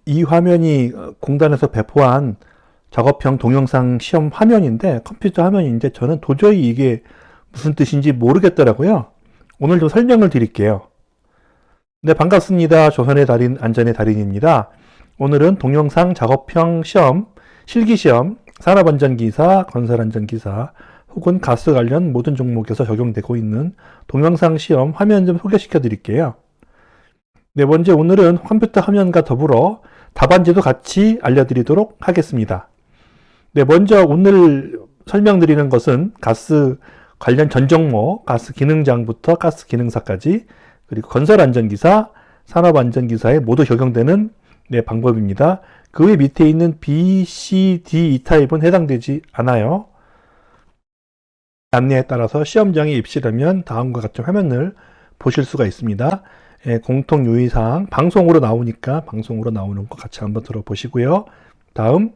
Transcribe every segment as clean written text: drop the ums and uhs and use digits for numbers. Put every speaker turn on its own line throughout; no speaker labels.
이 화면이 공단에서 배포한 작업형 동영상 시험 화면인데, 컴퓨터 화면인데, 저는 도저히 이게 무슨 뜻인지 모르겠더라고요. 오늘 좀 설명을 드릴게요. 네, 반갑습니다. 조선의 달인, 안전의 달인입니다. 오늘은 동영상 작업형 시험, 실기시험, 산업안전기사, 건설안전기사, 혹은 가스 관련 모든 종목에서 적용되고 있는 동영상 시험 화면 좀 소개시켜 드릴게요. 네, 먼저 오늘은 컴퓨터 화면과 더불어 답안지도 같이 알려드리도록 하겠습니다. 네, 먼저 오늘 설명드리는 것은 가스 관련 전 종목, 가스 기능장부터 가스 기능사까지, 그리고 건설안전기사, 산업안전기사에 모두 적용되는 방법입니다. 그 외 밑에 있는 B, C, D, E타입은 해당되지 않아요. 안내에 따라서 시험장에 입시하면 다음과 같은 화면을 보실 수가 있습니다. 공통 유의사항, 방송으로 나오니까 방송으로 나오는 거 같이 한번 들어보시고요. 다음,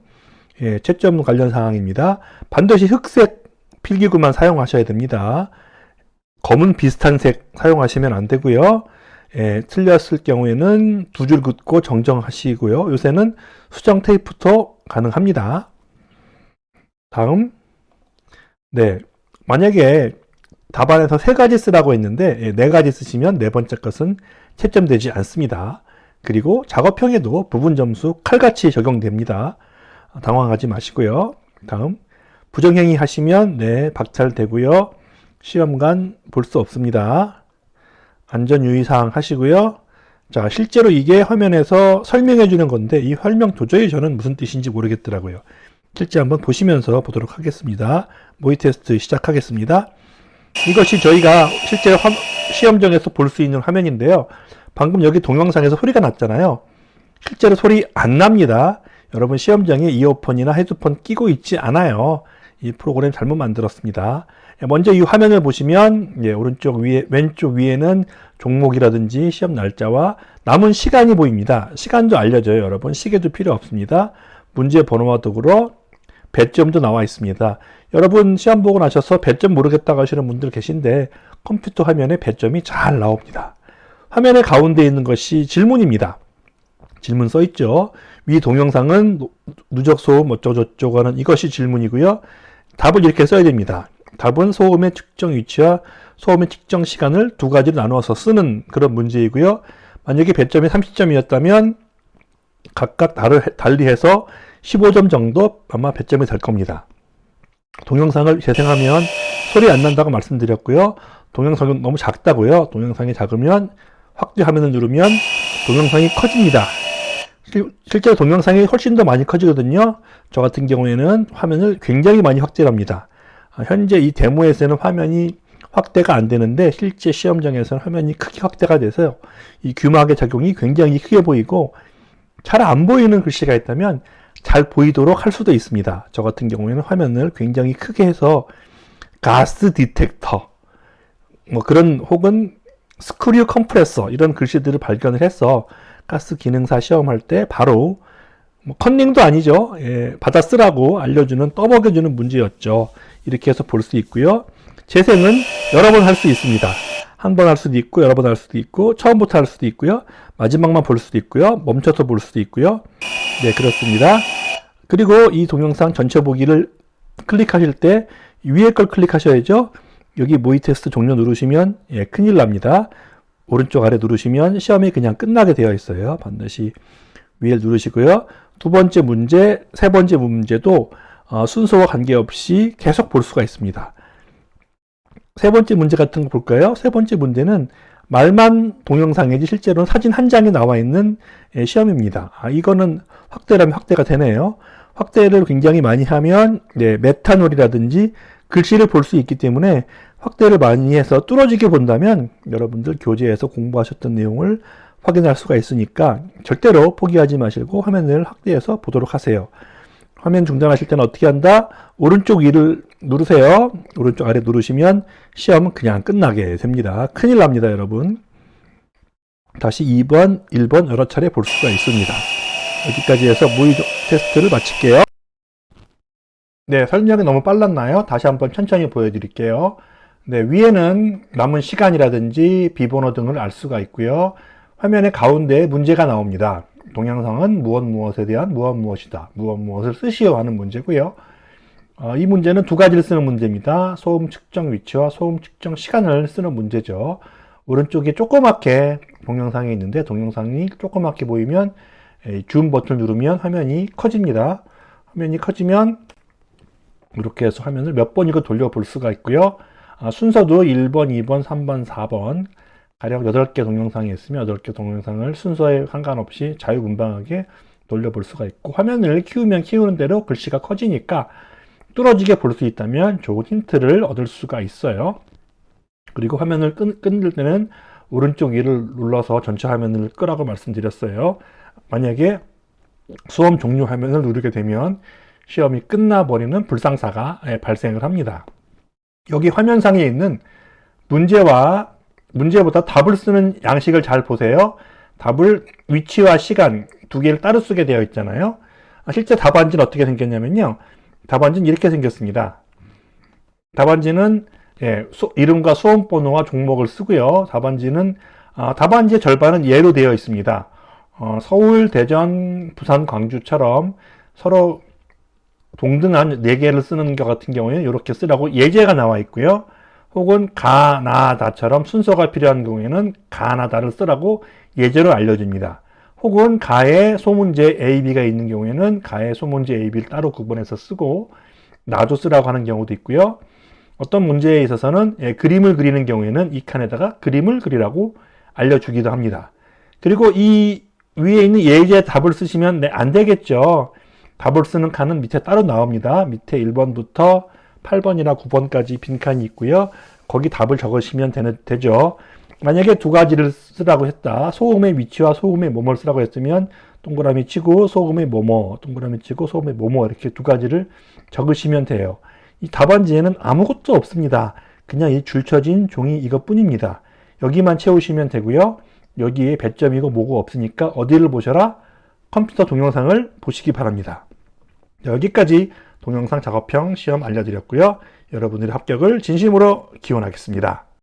채점 관련 사항입니다. 반드시 흑색 필기구만 사용하셔야 됩니다. 검은 비슷한 색 사용하시면 안 되고요. 틀렸을 경우에는 두 줄 긋고 정정하시고요. 요새는 수정 테이프도 가능합니다. 다음, 만약에 답안에서 3가지 쓰라고 했는데 4가지 쓰시면 네 번째 것은 채점되지 않습니다. 그리고 작업형에도 부분 점수 칼같이 적용됩니다. 당황하지 마시고요. 다음, 부정행위 하시면 박탈되고요. 시험관 볼 수 없습니다. 안전유의사항 하시고요. 자, 실제로 이게 화면에서 설명해 주는 건데 이 설명 도저히 저는 무슨 뜻인지 모르겠더라고요. 실제 한번 보시면서 보도록 하겠습니다. 모의 테스트 시작하겠습니다. 이것이 저희가 실제 시험장에서 볼 수 있는 화면인데요. 방금 여기 동영상에서 소리가 났잖아요. 실제로 소리 안 납니다. 여러분 시험장에 이어폰이나 헤드폰 끼고 있지 않아요. 이 프로그램 잘못 만들었습니다. 먼저 이 화면을 보시면 오른쪽 위에, 왼쪽 위에는 종목이라든지 시험 날짜와 남은 시간이 보입니다. 시간도 알려져요. 여러분 시계도 필요 없습니다. 문제 번호와 더불어 배점도 나와 있습니다. 여러분 시험 보고 나셔서 배점 모르겠다고 하시는 분들 계신데 컴퓨터 화면에 배점이 잘 나옵니다. 화면의 가운데 있는 것이 질문입니다. 질문 써 있죠. 위 동영상은 누적 소음 어쩌고저쩌고 하는 이것이 질문이고요. 답을 이렇게 써야 됩니다. 답은 소음의 측정 위치와 소음의 측정 시간을 두 가지로 나누어서 쓰는 그런 문제이고요. 만약에 배점이 30점이었다면 각각 달리해서 15점 정도 아마 배점이 될 겁니다. 동영상을 재생하면 소리 안 난다고 말씀드렸고요. 동영상은 너무 작다고요. 동영상이 작으면 확대 화면을 누르면 동영상이 커집니다. 실제로 동영상이 훨씬 더 많이 커지거든요. 저 같은 경우에는 화면을 굉장히 많이 확대를 합니다. 현재 이 데모에서는 화면이 확대가 안 되는데 실제 시험장에서는 화면이 크게 확대가 돼서 이 규막의 작용이 굉장히 크게 보이고 잘 안 보이는 글씨가 있다면 잘 보이도록 할 수도 있습니다. 저 같은 경우에는 화면을 굉장히 크게 해서 가스 디텍터 그런 혹은 스크류 컴프레서 이런 글씨들을 발견을 해서 가스 기능사 시험할 때 바로 컨닝도 아니죠. 받아 쓰라고 알려주는 떠먹여주는 문제였죠. 이렇게 해서 볼 수 있고요. 재생은 여러 번 할 수 있습니다. 한 번 할 수도 있고 여러 번 할 수도 있고 처음부터 할 수도 있고요. 마지막만 볼 수도 있고요. 멈춰서 볼 수도 있고요. 네, 그렇습니다. 그리고 이 동영상 전체 보기를 클릭하실 때 위에 걸 클릭하셔야죠. 여기 모의 테스트 종료 누르시면 큰일 납니다. 오른쪽 아래 누르시면 시험이 그냥 끝나게 되어 있어요. 반드시 위에 누르시고요. 두 번째 문제, 세 번째 문제도 순서와 관계없이 계속 볼 수가 있습니다. 세 번째 문제 같은 거 볼까요? 세 번째 문제는 말만 동영상이지 실제로는 사진 한 장이 나와 있는 시험입니다. 이거는 확대라면 확대가 되네요. 확대를 굉장히 많이 하면 메탄올이라든지 글씨를 볼 수 있기 때문에 확대를 많이 해서 뚫어지게 본다면 여러분들 교재에서 공부하셨던 내용을 확인할 수가 있으니까 절대로 포기하지 마시고 화면을 확대해서 보도록 하세요. 화면 중단하실 때는 어떻게 한다? 오른쪽 위를 누르세요. 오른쪽 아래 누르시면 시험은 그냥 끝나게 됩니다. 큰일 납니다, 여러분. 다시 2번, 1번 여러 차례 볼 수가 있습니다. 여기까지 해서 모의 테스트를 마칠게요. 네, 설명이 너무 빨랐나요? 다시 한번 천천히 보여드릴게요. 네, 위에는 남은 시간이라든지 비번호 등을 알 수가 있고요. 화면의 가운데 문제가 나옵니다. 동영상은 무엇에 대한 무엇이다. 무엇을 쓰시오 하는 문제고요. 이 문제는 두 가지를 쓰는 문제입니다. 소음 측정 위치와 소음 측정 시간을 쓰는 문제죠. 오른쪽에 조그맣게 동영상이 있는데 동영상이 조그맣게 보이면 줌 버튼을 누르면 화면이 커집니다. 화면이 커지면 이렇게 해서 화면을 몇 번이고 돌려볼 수가 있고요. 순서도 1번, 2번, 3번, 4번 가령 8개 동영상이 있으면 8개 동영상을 순서에 상관없이 자유분방하게 돌려볼 수가 있고 화면을 키우면 키우는 대로 글씨가 커지니까 뚫어지게 볼 수 있다면 좋은 힌트를 얻을 수가 있어요. 그리고 화면을 끊을 때는 오른쪽 위를 눌러서 전체 화면을 끄라고 말씀드렸어요. 만약에 수험 종료 화면을 누르게 되면 시험이 끝나버리는 불상사가 발생을 합니다. 여기 화면상에 있는 문제보다 답을 쓰는 양식을 잘 보세요. 답을 위치와 시간 두 개를 따로 쓰게 되어 있잖아요. 실제 답안지는 어떻게 생겼냐면요. 답안지는 이렇게 생겼습니다. 답안지는 이름과 수험번호와 종목을 쓰고요. 답안지의 절반은 예로 되어 있습니다. 서울, 대전, 부산, 광주처럼 서로 동등한 4개를 쓰는 것 같은 경우에는 이렇게 쓰라고 예제가 나와 있고요. 혹은 가나다처럼 순서가 필요한 경우에는 가나다를 쓰라고 예제로 알려줍니다. 혹은 가에 소문제 A, B가 있는 경우에는 가에 소문제 A, B를 따로 구분해서 쓰고 나도 쓰라고 하는 경우도 있고요. 어떤 문제에 있어서는 그림을 그리는 경우에는 이 칸에다가 그림을 그리라고 알려주기도 합니다. 그리고 이 위에 있는 예제 답을 쓰시면 안 되겠죠. 답을 쓰는 칸은 밑에 따로 나옵니다. 밑에 1번부터 8번이나 9번까지 빈칸이 있고요. 거기 답을 적으시면 되죠. 만약에 두 가지를 쓰라고 했다. 소음의 위치와 소음의 뭐뭐를 쓰라고 했으면 동그라미 치고 소음의 뭐뭐, 동그라미 치고 소음의 뭐뭐 이렇게 두 가지를 적으시면 돼요. 이 답안지에는 아무것도 없습니다. 그냥 이 줄쳐진 종이 이것뿐입니다. 여기만 채우시면 되고요. 여기에 배점이고 뭐고 없으니까 어디를 보셔라? 컴퓨터 동영상을 보시기 바랍니다. 여기까지 동영상 작업형 시험 알려드렸고요. 여러분들의 합격을 진심으로 기원하겠습니다.